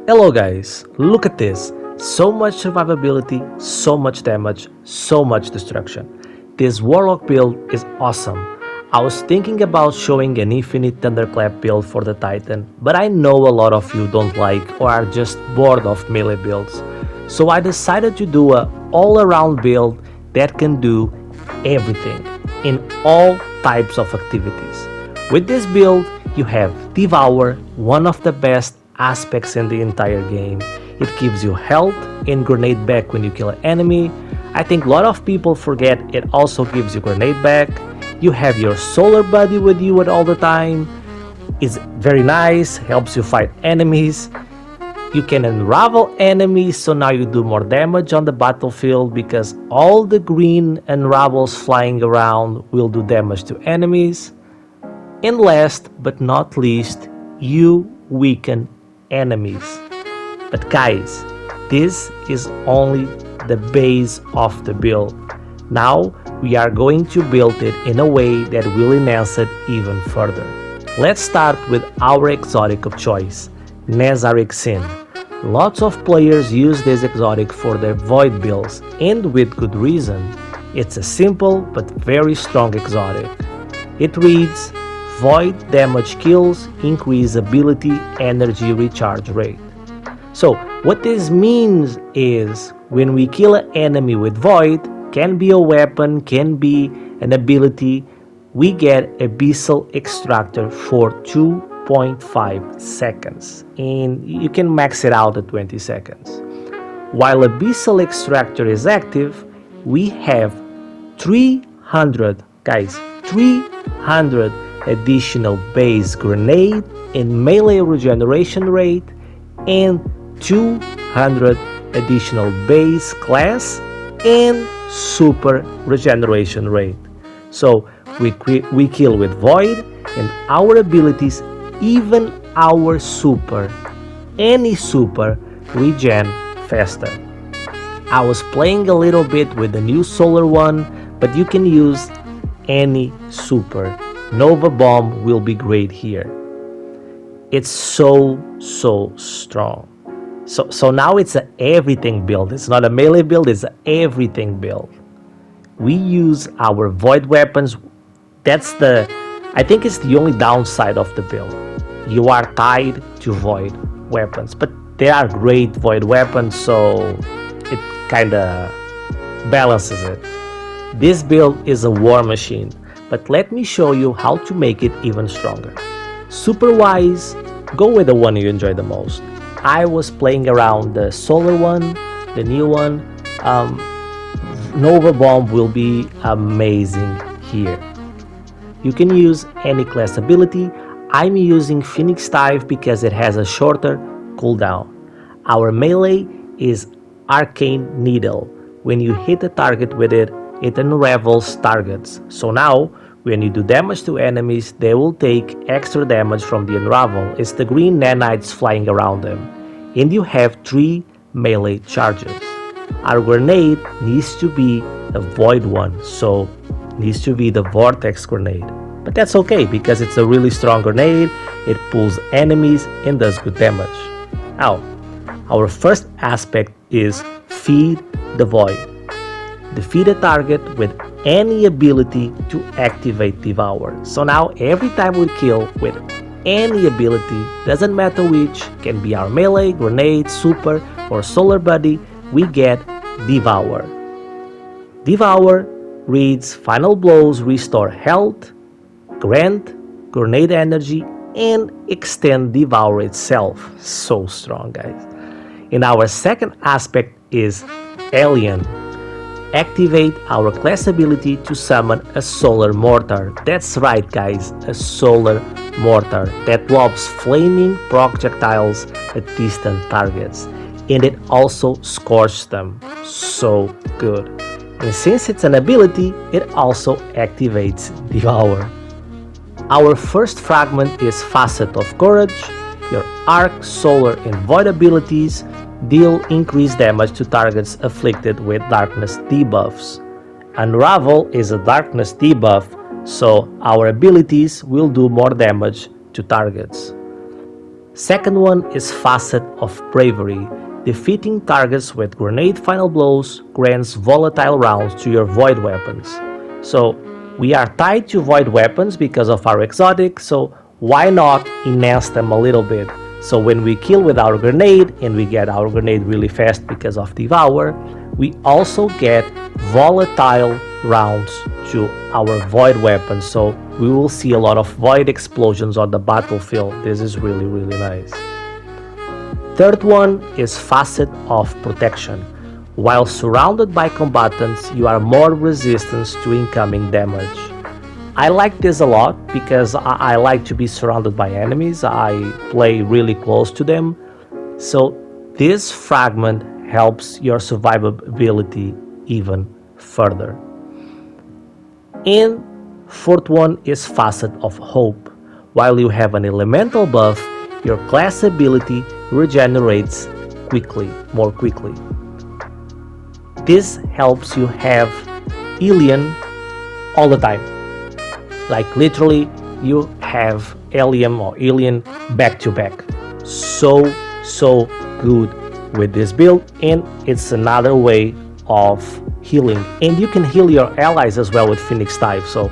Hello guys, look at this. So much survivability, so much damage, so much destruction. This Warlock build is awesome. I was thinking about showing an infinite thunderclap build for the Titan, but I know a lot of you don't like or are just bored of melee builds. So I decided to do a all-around build that can do everything in all types of activities. With this build, you have Devour, one of the best aspects in the entire game. It gives you health and grenade back when you kill an enemy. I think a lot of people forget it also gives you grenade back. You have your solar buddy with you at all the time. It's very nice, helps you fight enemies. You can unravel enemies, so now you do more damage on the battlefield because all the green unravels flying around will do damage to enemies. And last but not least, you weaken enemies. But guys, this is only the base of the build. Now we are going to build it in a way that will enhance it even further. Let's start with our exotic of choice, Nezaric Sin. Lots of players use this exotic for their void builds, and with good reason. It's a simple but very strong exotic. It reads, Void damage kills increase ability energy recharge rate. So what this means is when we kill an enemy with Void, can be a weapon, can be an ability, we get Abyssal Extractor for 2.5 seconds, and you can max it out at 20 seconds. While Abyssal Extractor is active, we have 300, guys, 300 additional base grenade and melee regeneration rate and 200 additional base class and super regeneration rate. So we kill with Void and our abilities, even our super, any super, regen faster. I was playing a little bit with the new solar one, but you can use any super. Nova Bomb will be great here. It's so strong. So now it's an everything build. It's not a melee build, it's an everything build. We use our void weapons. I think it's the only downside of the build. You are tied to void weapons, but they are great void weapons, so it kinda balances it. This build is a war machine, but let me show you how to make it even stronger. Super wise, go with the one you enjoy the most. I was playing around the solar one, the new one. Nova Bomb will be amazing here. You can use any class ability. I'm using Phoenix Dive because it has a shorter cooldown. Our melee is Arcane Needle. When you hit a target with it, it unravels targets. So now, when you do damage to enemies, they will take extra damage from the unravel. It's the green nanites flying around them. And you have 3 melee charges. Our grenade needs to be a void one, so needs to be the vortex grenade. But that's okay because it's a really strong grenade, it pulls enemies and does good damage. Now, our first aspect is feed the void. Defeat a target with any ability to activate Devour. So now every time we kill with any ability, doesn't matter which, can be our melee, grenade, super, or solar buddy, we get Devour. Devour reads Final Blows restore health, grant, grenade energy, and extend Devour itself. So strong, guys. And our second aspect is Alien. Activate our class ability to summon a solar mortar. That's right, guys, a solar mortar that lobs flaming projectiles at distant targets, and it also scorches them. So good. And since it's an ability, it also activates Devour. Our first fragment is Facet of Courage. Your Arc, Solar, and Void abilities deal increased damage to targets afflicted with darkness debuffs. Unravel is a darkness debuff, so our abilities will do more damage to targets. Second one is Facet of Bravery. Defeating targets with grenade final blows grants volatile rounds to your void weapons. So we are tied to void weapons because of our exotic, so why not enhance them a little bit? So when we kill with our grenade, and we get our grenade really fast because of Devour, we also get volatile rounds to our void weapons, so we will see a lot of void explosions on the battlefield. This is really nice. Third one is Facet of Protection. While surrounded by combatants, you are more resistant to incoming damage. I like this a lot because I like to be surrounded by enemies. I play really close to them. So this fragment helps your survivability even further. And fourth one is Facet of Hope. While you have an elemental buff, your class ability regenerates more quickly. This helps you have Alien all the time. Like literally, you have Alien back to back. So good with this build, and it's another way of healing. And you can heal your allies as well with Phoenix type, so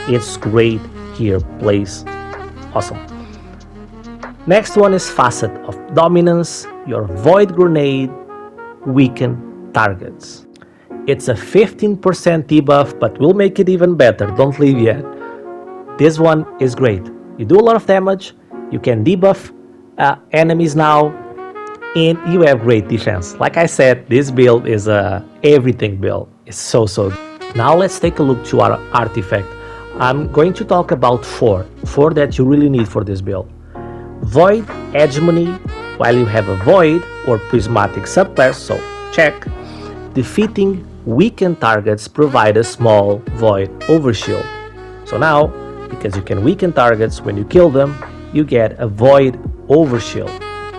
it's great here. Plays awesome. Next one is Facet of Dominance. Your Void Grenade weaken targets. It's a 15% debuff, but we'll make it even better. Don't leave yet. This one is great. You do a lot of damage, you can debuff enemies now, and you have great defense. Like I said, this build is a everything build. It's so good. Now let's take a look to our artifact. I'm going to talk about four that you really need for this build. Void Hegemony, while you have a Void or Prismatic subclass, so check. Defeating weakened targets provide a small Void Overshield. So now, because you can weaken targets when you kill them, you get a Void Overshield.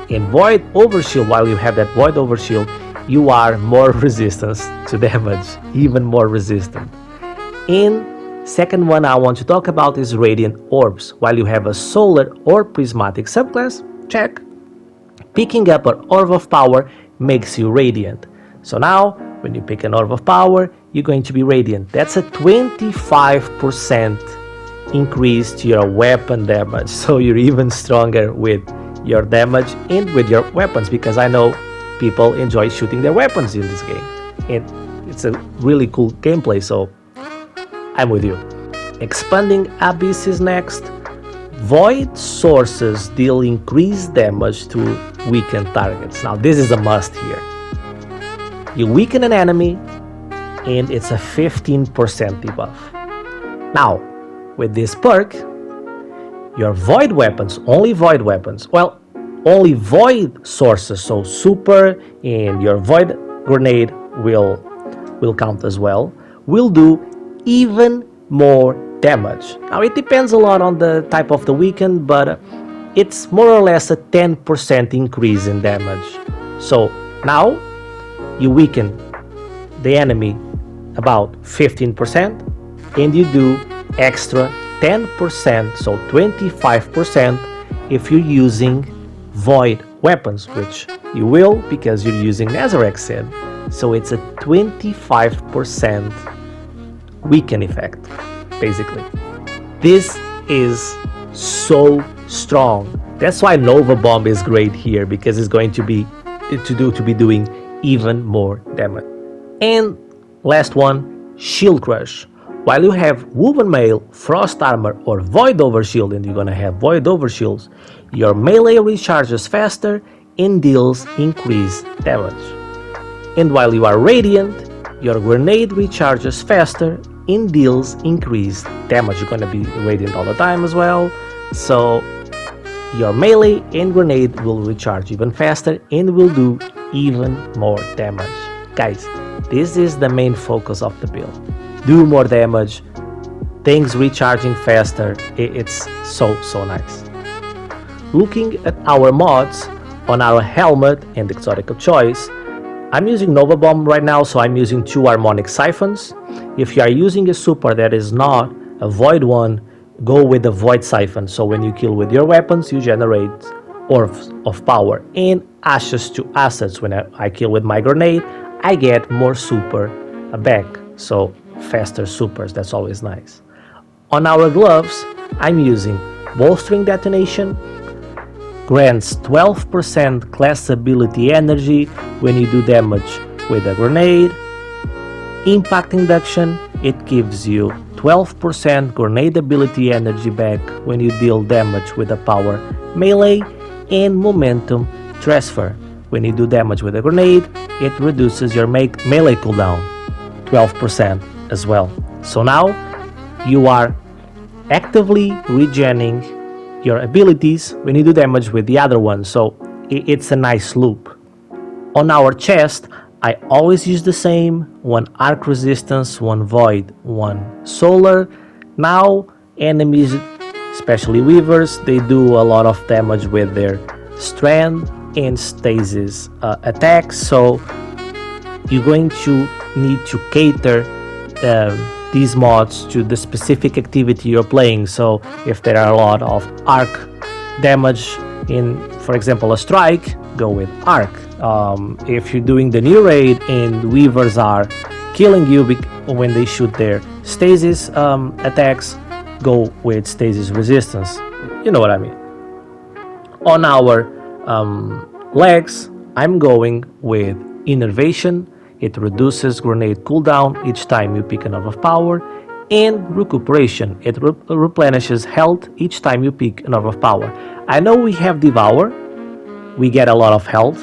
In Void Overshield, while you have that Void Overshield, you are more resistant to damage, even more resistant. In second one I want to talk about is Radiant Orbs. While you have a Solar or Prismatic subclass, check. Picking up an Orb of Power makes you Radiant. So now, when you pick an Orb of Power, you're going to be Radiant. That's a 25% increase to your weapon damage. So you're even stronger with your damage and with your weapons, because I know people enjoy shooting their weapons in this game. And it's a really cool gameplay, so I'm with you. Expanding Abyss is next. Void sources deal increased damage to weakened targets. Now this is a must here. You weaken an enemy and it's a 15% debuff. Now, with this perk, your void weapons, only void sources, so super and your void grenade will count as well, will do even more damage. Now it depends a lot on the type of the weaken, but it's more or less a 10% increase in damage. So now you weaken the enemy about 15% and you do extra 10%, so 25% if you're using void weapons, which you will because you're using Nezarec Sin. So it's a 25% weaken effect, basically. This is so strong. That's why Nova Bomb is great here, because it's going to be doing even more damage. And last one, Shield Crush. While you have Woven Mail, Frost Armor or Void Overshield, and you're gonna have Void Overshields, your melee recharges faster and deals increased damage. And while you are Radiant, your grenade recharges faster and deals increased damage. You're gonna be Radiant all the time as well, so your melee and grenade will recharge even faster and will do even more damage. Guys, this is the main focus of the build. Do more damage, things recharging faster. It's so nice. Looking at our mods on our helmet and exotic of choice, I'm using Nova Bomb right now, so I'm using 2 harmonic siphons. If you are using a super that is not a void one, go with the void siphon. So when you kill with your weapons, you generate orbs of power and ashes to assets. When I kill with my grenade, I get more super back, so faster supers. That's always nice. On our gloves, I'm using bolstering detonation, grants 12% class ability energy when you do damage with a grenade. Impact induction, it gives you 12% grenade ability energy back when you deal damage with a power melee. And momentum transfer, when you do damage with a grenade, it reduces your melee cooldown 12% as well. So now you are actively regenerating your abilities when you do damage with the other one, so it's a nice loop. On our chest, I always use the same: one arc resistance, one void, one solar. Now enemies, especially weavers, they do a lot of damage with their strand and stasis attacks, so you're going to need to cater these mods to the specific activity you're playing. So if there are a lot of arc damage in, for example, a strike, go with arc. If you're doing the new raid and weavers are killing you when they shoot their stasis attacks, go with stasis resistance. You know what I mean. On our legs, I'm going with innervation. It reduces grenade cooldown each time you pick a node of power, and recuperation. It replenishes health each time you pick a node of power. I know we have devour, we get a lot of health,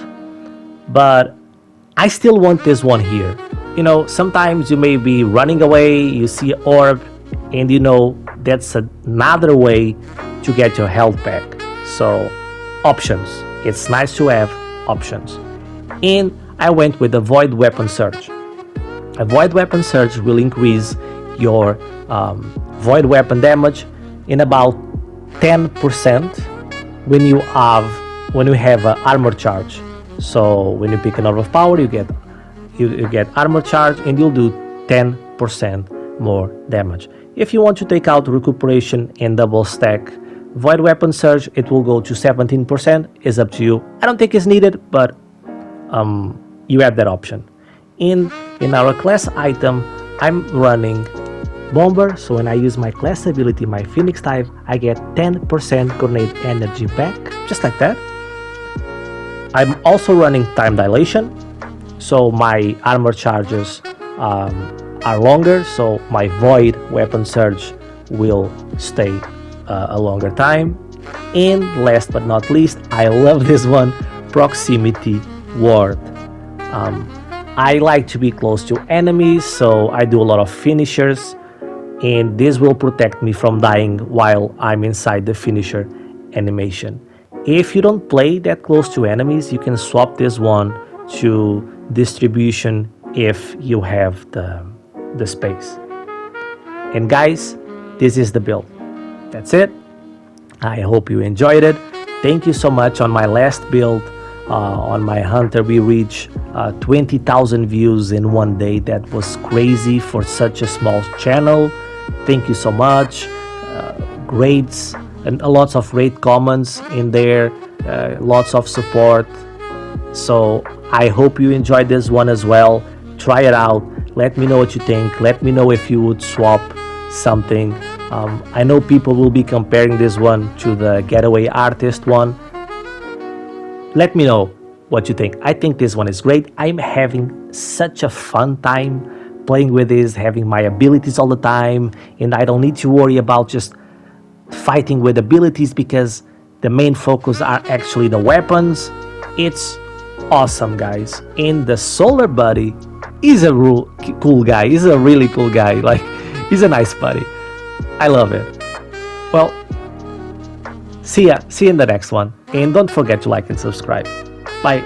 but I still want this one here. You know, sometimes you may be running away, you see an orb, and you know that's another way to get your health back. So options, it's nice to have options. And I went with the Void Weapon Surge. A Void Weapon Surge will increase your Void Weapon damage in about 10% when you have an armor charge. So when you pick a node of power, you get armor charge, and you'll do 10% more damage. If you want to take out recuperation and double stack Void Weapon Surge, it will go to 17%. It's up to you. I don't think it's needed, but you have that option. In our class item, I'm running Bomber, so when I use my class ability, my Phoenix type, I get 10% grenade energy back, just like that. I'm also running Time Dilation, so my armor charges are longer, so my Void Weapon Surge will stay a longer time. And last but not least, I love this one, Proximity Ward. I like to be close to enemies, so I do a lot of finishers, and this will protect me from dying while I'm inside the finisher animation. If you don't play that close to enemies, you can swap this one to distribution if you have the space. And guys, this is the build. That's it. I hope you enjoyed it. Thank you so much. On my last build, on my Hunter, we reached 20,000 views in one day. That was crazy for such a small channel. Thank you so much. Grades and lots of great comments in there, lots of support. So I hope you enjoyed this one as well. Try it out. Let me know what you think. Let me know if you would swap something. I know people will be comparing this one to the Getaway Artist one. Let me know what you think. I think this one is great. I'm having such a fun time playing with this, having my abilities all the time, and I don't need to worry about just fighting with abilities because the main focus are actually the weapons. It's awesome, guys. And the Solar Buddy is a cool guy. He's a really cool guy. Like, he's a nice buddy. I love it. Well, see you in the next one, and don't forget to like and subscribe. Bye.